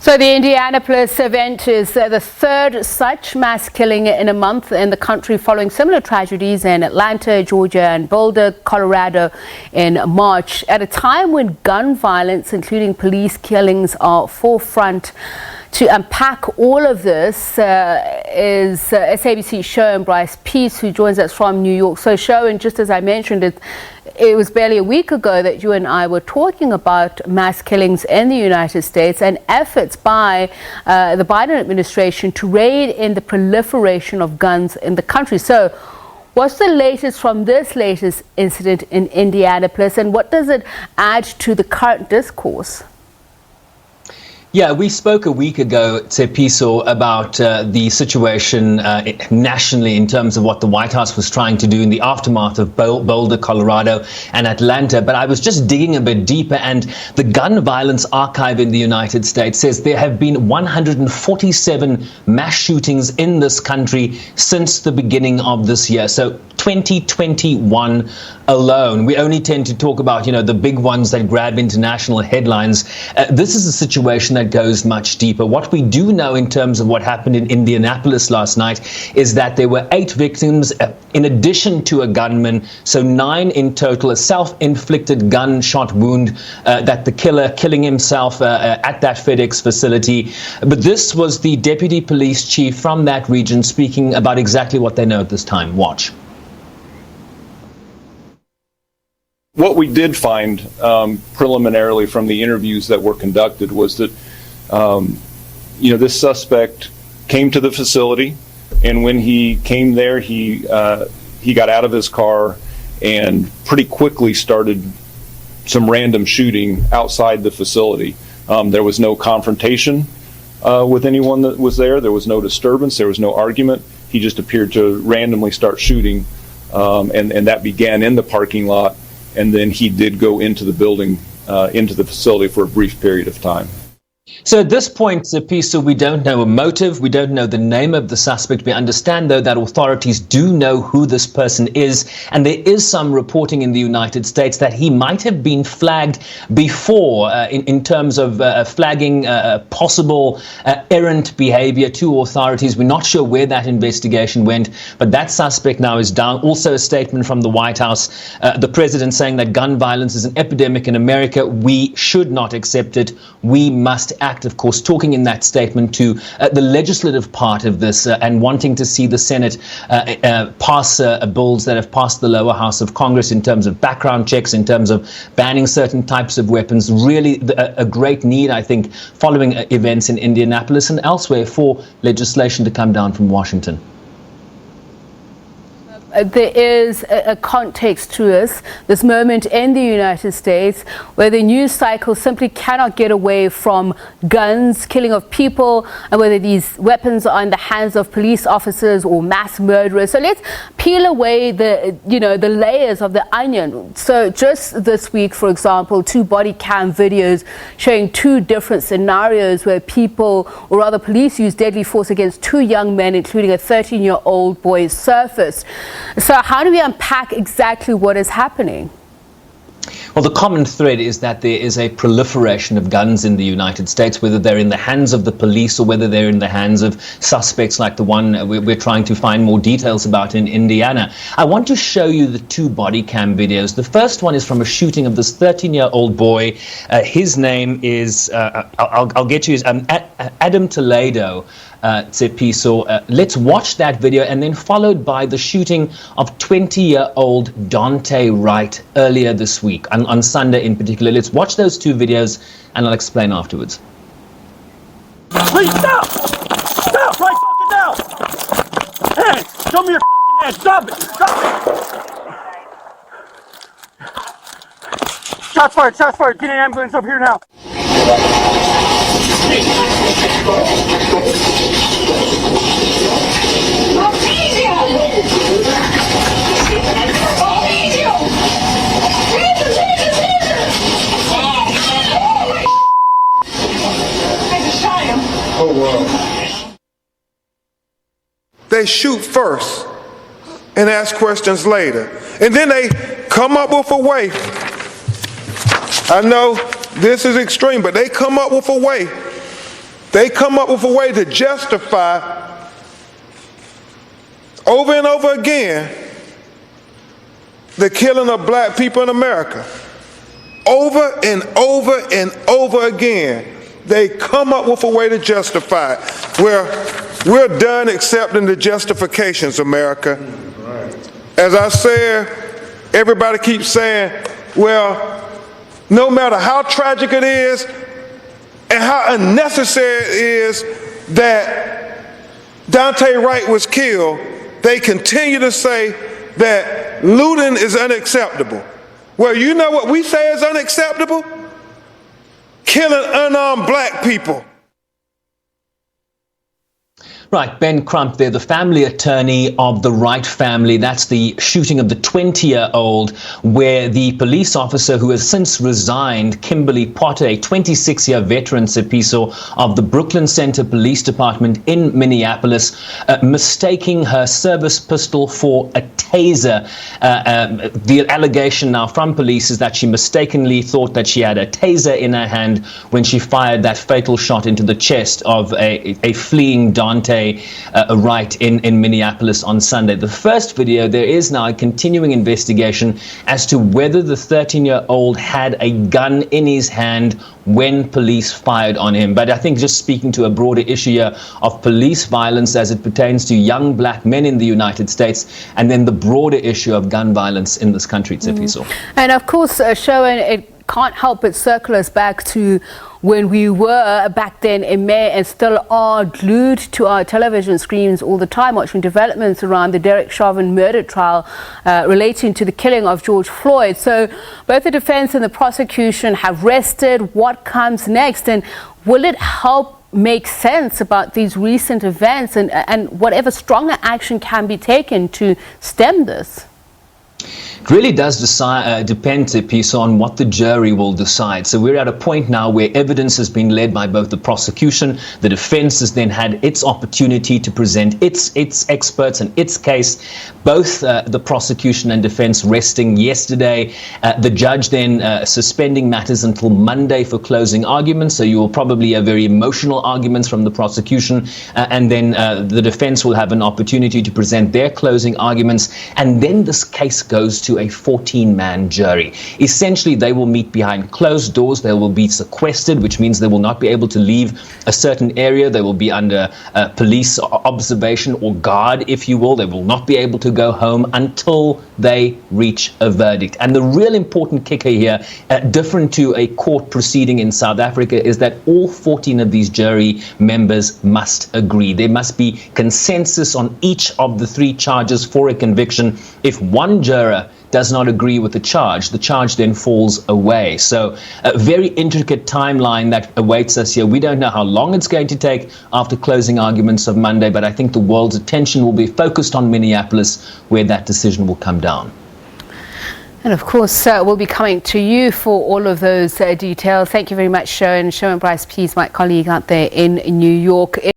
So the Indianapolis event is the third such mass killing in a month in the country, following similar tragedies in Atlanta, Georgia and Boulder, Colorado in March, at a time when gun violence, including police killings, are forefront. To unpack all of this is SABC Sherwin Bryce-Pease, who joins us from New York. So Sherwin, just as I mentioned, it was barely a week ago that you and I were talking about mass killings in the United States and efforts by the Biden administration to rein in the proliferation of guns in the country. So what's the latest from this latest incident in Indianapolis, and what does it add to the current discourse? Yeah, we spoke a week ago, Tsepiso, about the situation nationally in terms of what the White House was trying to do in the aftermath of Boulder, Colorado and Atlanta. But I was just digging a bit deeper, and the Gun Violence Archive in the United States says there have been 147 mass shootings in this country since the beginning of this year. So 2021 alone. We only tend to talk about, the big ones that grab international headlines. This is a situation that goes much deeper. What we do know in terms of what happened in Indianapolis last night is that there were 8 victims in addition to a gunman, so 9 in total, a self-inflicted gunshot wound that the killer killing himself at that FedEx facility. But this was the deputy police chief from that region speaking about exactly what they know at this time. Watch. What we did find preliminarily from the interviews that were conducted was that, this suspect came to the facility, and when he came there, he got out of his car and pretty quickly started some random shooting outside the facility. There was no confrontation with anyone that was there. There was no disturbance. There was no argument. He just appeared to randomly start shooting, and that began in the parking lot. And then he did go into the building, into the facility for a brief period of time. So at this point, Tsepiso, we don't know a motive. We don't know the name of the suspect. We understand, though, that authorities do know who this person is. And there is some reporting in the United States that he might have been flagged before in terms of flagging possible errant behavior to authorities. We're not sure where that investigation went, but that suspect now is down. Also a statement from the White House, the president saying that gun violence is an epidemic in America. We should not accept it. We must act, of course, talking in that statement to the legislative part of this and wanting to see the Senate pass bills that have passed the lower house of Congress in terms of background checks, in terms of banning certain types of weapons. Really a great need, I think, following events in Indianapolis and elsewhere for legislation to come down from Washington. There is a context to this moment in the United States where the news cycle simply cannot get away from guns, killing of people, and whether these weapons are in the hands of police officers or mass murderers. So let's peel away the layers of the onion. So just this week, for example, 2 body cam videos showing 2 different scenarios where people, or rather police, used deadly force against 2 young men, including a 13-year-old boy, surfaced. So how do we unpack exactly what is happening? Well, the common thread is that there is a proliferation of guns in the United States, whether they're in the hands of the police or whether they're in the hands of suspects like the one we're trying to find more details about in Indiana. I want to show you the 2 body cam videos. The first one is from a shooting of this 13-year-old boy. His name is, I'll get you his, Adam Toledo. Tsepiso. Let's watch that video, and then followed by the shooting of 20-year-old Dante Wright earlier this week, on Sunday in particular. Let's watch those 2 videos, and I'll explain afterwards. Please stop! Stop right fucking now! Hey, show me your fucking hand! Stop it! Stop it! Shots fired! Shots fired! Get an ambulance up here now! They shoot first and ask questions later, and then they come up with a way. I know this is extreme, but they come up with a way They come up with a way to justify over and over again the killing of black people in America. Over and over and over again, they come up with a way to justify it. We're done accepting the justifications, America. As I said, everybody keeps saying, well, no matter how tragic it is and how unnecessary it is that Daunte Wright was killed, they continue to say that looting is unacceptable. Well, you know what we say is unacceptable? Killing unarmed black people. Right, Ben Crump there, the family attorney of the Wright family. That's the shooting of the 20-year-old, where the police officer who has since resigned, Kimberly Potter, a 26-year veteran, Sepiso, of the Brooklyn Center Police Department in Minneapolis, mistaking her service pistol for a taser. The allegation now from police is that she mistakenly thought that she had a taser in her hand when she fired that fatal shot into the chest of a fleeing Daunte Wright in Minneapolis on Sunday. The first video, there is now a continuing investigation as to whether the 13-year-old had a gun in his hand when police fired on him. But I think just speaking to a broader issue here of police violence as it pertains to young black men in the United States, and then the broader issue of gun violence in this country, Tsepiso. And of course, Sherwin, it can't help but circle us back to when we were back then in May and still are glued to our television screens all the time, watching developments around the Derek Chauvin murder trial relating to the killing of George Floyd. So both the defense and the prosecution have rested. What comes next? And will it help make sense about these recent events and whatever stronger action can be taken to stem this? It really does depend a piece on what the jury will decide. So we're at a point now where evidence has been led by both the prosecution. The defense has then had its opportunity to present its experts and its case. Both the prosecution and defense resting yesterday. The judge then suspending matters until Monday for closing arguments. So you will probably have very emotional arguments from the prosecution, and then the defense will have an opportunity to present their closing arguments. And then this case goes to a 14-man jury. Essentially, they will meet behind closed doors. They will be sequestered, which means they will not be able to leave a certain area. They will be under police observation or guard, if you will. They will not be able to go home until they reach a verdict. And the real important kicker here, different to a court proceeding in South Africa, is that all 14 of these jury members must agree. There must be consensus on each of the 3 charges for a conviction. If one juror does not agree with the charge then falls away. So a very intricate timeline that awaits us here. We don't know how long it's going to take after closing arguments of Monday, but I think the world's attention will be focused on Minneapolis, where that decision will come down. And of course, we'll be coming to you for all of those details. Thank you very much, Sherwin Bryce-Pease, my colleague out there in New York.